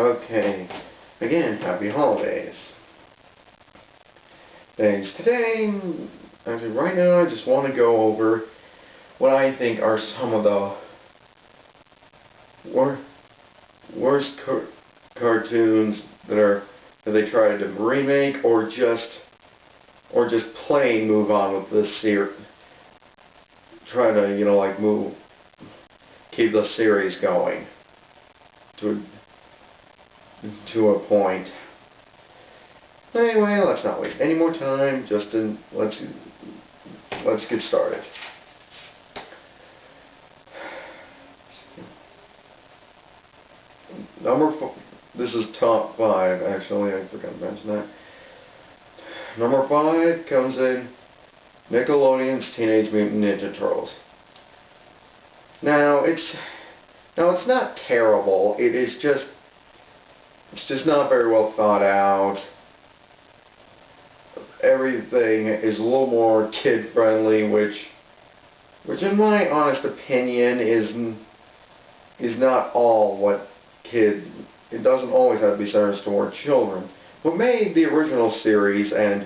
Okay, again, happy holidays. Today, actually right now, I just want to go over what I think are some of the worst cartoons that they try to remake or just plain move on with this series. Try to, keep the series going to a point. Anyway, let's not waste any more time. Let's get started. This is top 5. Actually, I forgot to mention that. Number 5 comes in Nickelodeon's Teenage Mutant Ninja Turtles. Now it's not terrible. It's just not very well thought out. Everything is a little more kid friendly, which in my honest opinion is not all what kids. It doesn't always have to be centered toward children. What made the original series and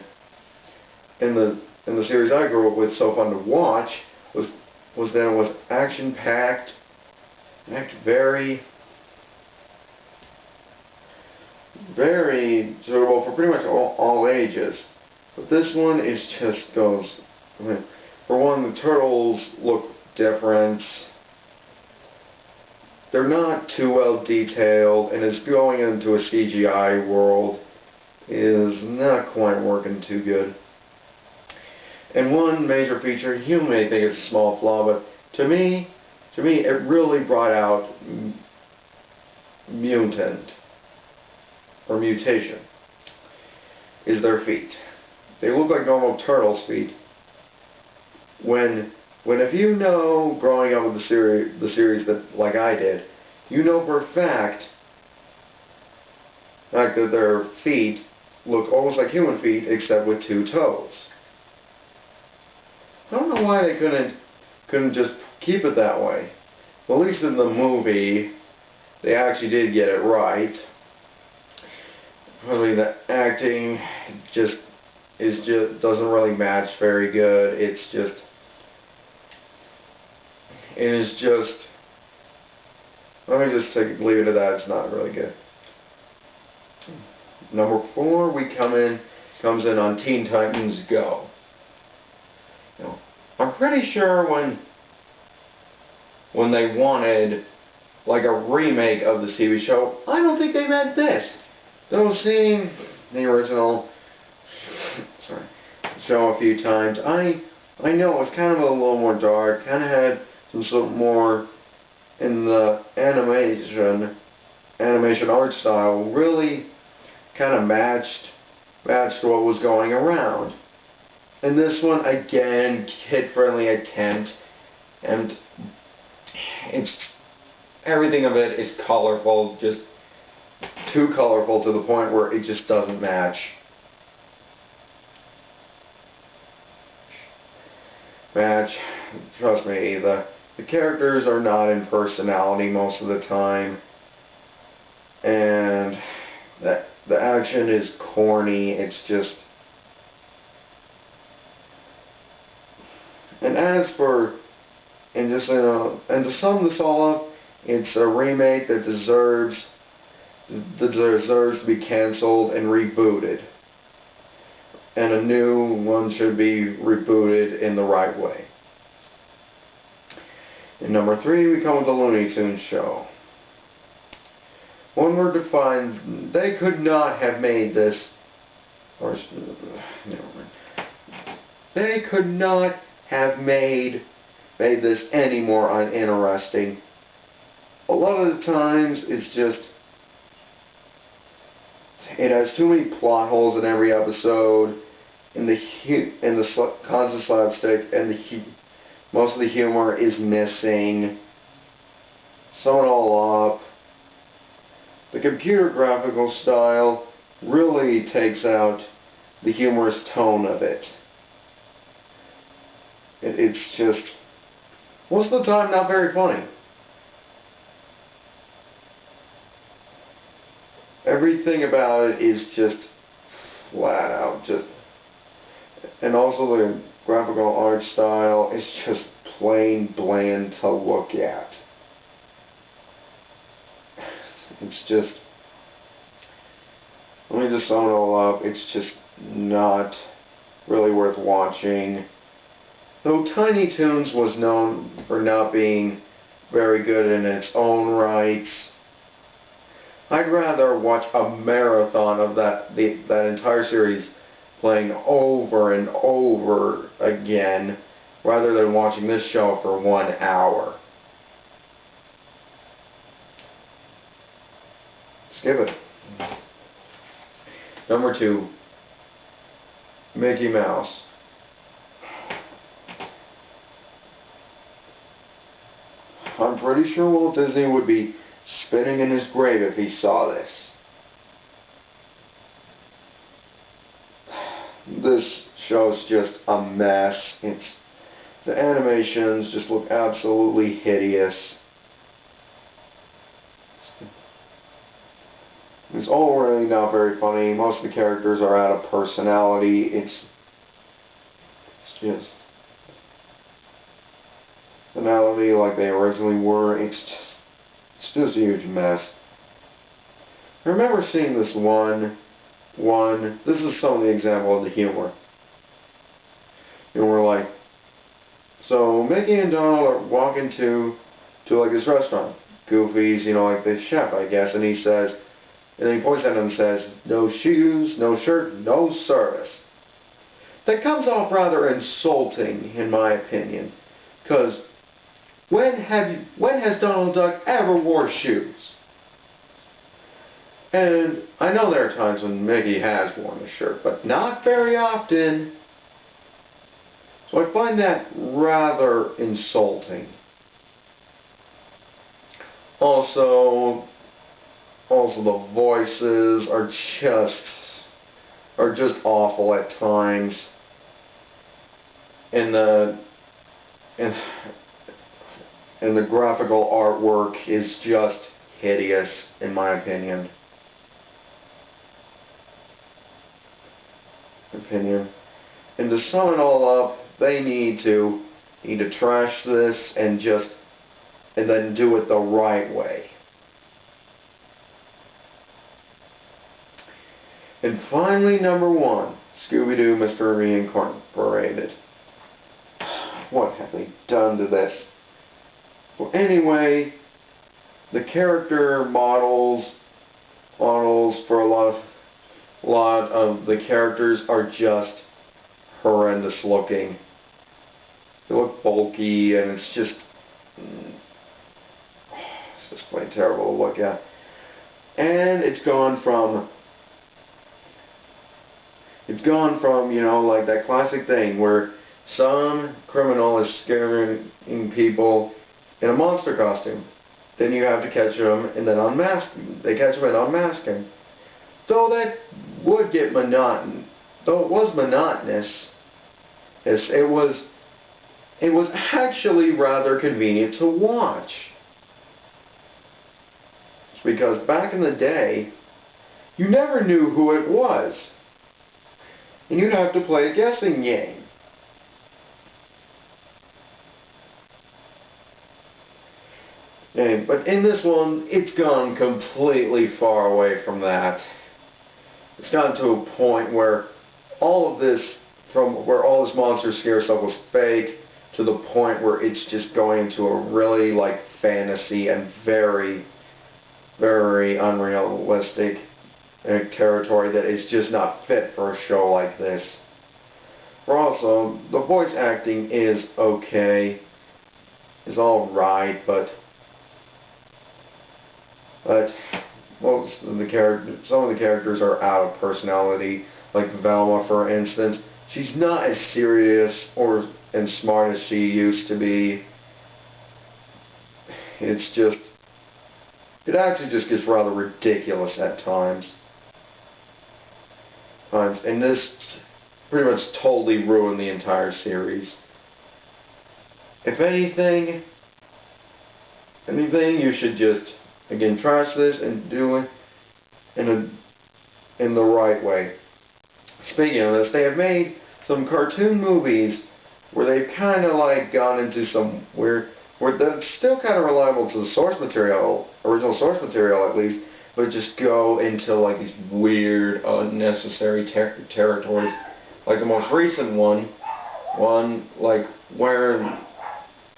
in the series I grew up with so fun to watch was that it was action packed, very suitable for pretty much all ages. But this one goes. For one, the turtles look different. They're not too well detailed, and it's going into a CGI world is not quite working too good. And one major feature, you may think it's a small flaw, but to me, it really brought out mutation, is their feet. They look like normal turtles' feet. When if you know, growing up with the series that like I did, you know for a fact that their feet look almost like human feet except with 2 toes. I don't know why they couldn't just keep it that way. Well, at least in the movie, they actually did get it right. Probably the acting just doesn't really match very good. It is just. Let me just leave it at that. It's not really good. Number 4, comes in on Teen Titans Go. Now, I'm pretty sure when they wanted like a remake of the TV show, I don't think they meant this. Though seeing the original show a few times, I know it was kind of a little more dark, kind of had some more in the animation art style, really kind of matched what was going around. And this one, again, kid-friendly attempt, and everything of it is colorful, just too colorful to the point where it just doesn't match. Trust me, the characters are not in personality most of the time, and the action is corny. It's just. And to sum this all up, it's a remake that deserves to be cancelled and rebooted. And a new one should be rebooted in the right way. In number 3, we come with the Looney Tunes show. One word to find, they could not have made this, they could not have made this any more uninteresting. A lot of the times, it has too many plot holes in every episode, and the constant slapstick, and most of the humor is missing. Sum it all up, the computer graphical style really takes out the humorous tone of it. It's just, most of the time, not very funny. everything about it is just flat out just, and also the graphical art style is just plain bland to look at. It's just, let me just sum it all up, it's just not really worth watching. Though Tiny Toons was known for not being very good in its own rights, I'd rather watch a marathon of that entire series playing over and over again rather than watching this show for 1 hour. Skip it. Number 2, Mickey Mouse. I'm pretty sure Walt Disney would be spinning in his grave if he saw this. This show's just a mess. The animations just look absolutely hideous. It's all really not very funny. Most of the characters are out of personality. It's just personality like they originally were. It's just a huge mess. I remember seeing this one. This is some of the example of the humor. And we're like, so Mickey and Donald are walking to like this restaurant. Goofy's, like the chef, I guess, and he says, and then he points at him and says, no shoes, no shirt, no service. That comes off rather insulting, in my opinion, because when has Donald Duck ever wore shoes? And I know there are times when Mickey has worn a shirt, but not very often. So I find that rather insulting. Also the voices are just awful at times. And the graphical artwork is just hideous, in my opinion. And to sum it all up, they need to trash this and then do it the right way. And finally, number 1, Scooby-Doo, Mr. Reincorporated. What have they done to this? Well, anyway, the character models for a lot of the characters are just horrendous looking. They look bulky, and it's just plain terrible to look at. And it's gone from like that classic thing where some criminal is scaring people in a monster costume. Then you have to catch them and then unmask them. They catch them and unmask him. Though that would get monotonous. Though it was monotonous, it was actually rather convenient to watch. It's because back in the day, you never knew who it was. And you'd have to play a guessing game. But in this one, it's gone completely far away from that. It's gotten to a point where all this monster scare stuff was fake, to the point where it's just going into a really fantasy and very, very unrealistic territory that is just not fit for a show like this. Also, the voice acting is okay, is alright, but most of the some of the characters are out of personality. Like Velma, for instance, she's not as serious and smart as she used to be. It actually just gets rather ridiculous at times. And this pretty much totally ruined the entire series. If anything, you should just, again, trash this and do it. in the right way. Speaking of this, they have made some cartoon movies where they've kind of like gone into some weird, where they're still kind of reliable to the source material, original source material at least, but just go into like these weird, unnecessary territories. Like the most recent one like where,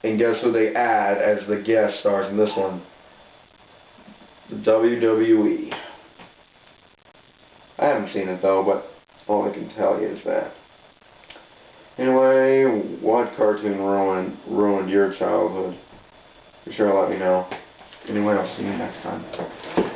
and guess who they add as the guest stars in this one? The WWE. I haven't seen it though, but all I can tell you is that. Anyway, what cartoon ruined your childhood? Be sure to let me know. Anyway, I'll see you next time.